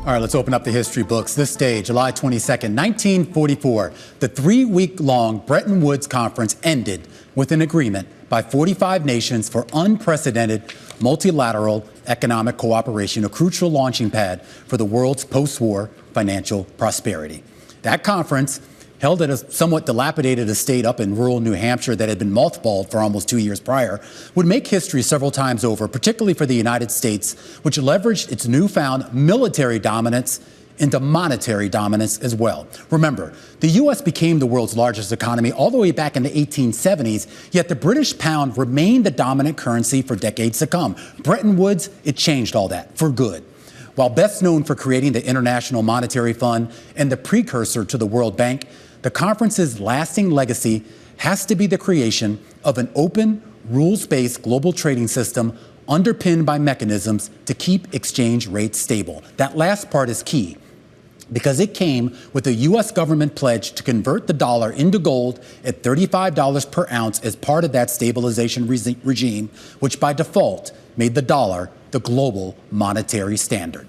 All right, let's open up the history books. This day, July 22nd, 1944, the 3-week-long Bretton Woods conference ended with an agreement by 45 nations for unprecedented multilateral economic cooperation, a crucial launching pad for the world's post-war financial prosperity. That conference, held at a somewhat dilapidated estate up in rural New Hampshire that had been mothballed for almost 2 years prior, would make history several times over, particularly for the United States, which leveraged its newfound military dominance into monetary dominance as well. Remember, the U.S. became the world's largest economy all the way back in the 1870s, yet the British pound remained the dominant currency for decades to come. Bretton Woods, it changed all that for good. While best known for creating the International Monetary Fund and the precursor to the World Bank, the conference's lasting legacy has to be the creation of an open, rules-based global trading system underpinned by mechanisms to keep exchange rates stable. That last part is key, because it came with a U.S. government pledge to convert the dollar into gold at $35 per ounce as part of that stabilization regime, which by default made the dollar the global monetary standard.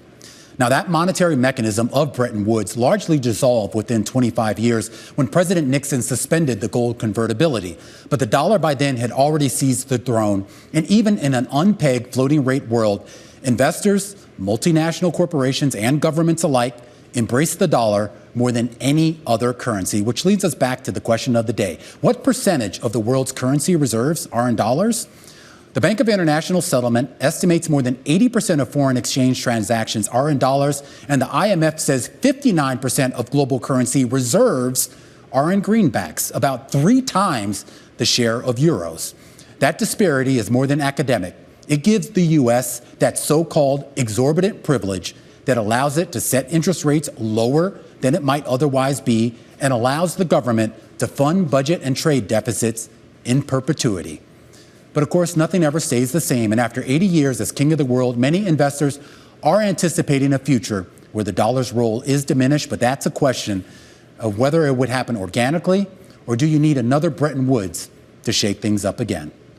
Now, that monetary mechanism of Bretton Woods largely dissolved within 25 years when President Nixon suspended the gold convertibility. But the dollar by then had already seized the throne. And even in an unpegged floating rate world, investors, multinational corporations, and governments alike embraced the dollar more than any other currency, which leads us back to the question of the day. What percentage of the world's currency reserves are in dollars? The Bank of International Settlement estimates more than 80% of foreign exchange transactions are in dollars, and the IMF says 59% of global currency reserves are in greenbacks, about 3 times the share of euros. That disparity is more than academic. It gives the U.S. that so-called exorbitant privilege that allows it to set interest rates lower than it might otherwise be and allows the government to fund budget and trade deficits in perpetuity. But of course, nothing ever stays the same. And after 80 years as king of the world, many investors are anticipating a future where the dollar's role is diminished. But that's a question of whether it would happen organically, or do you need another Bretton Woods to shake things up again?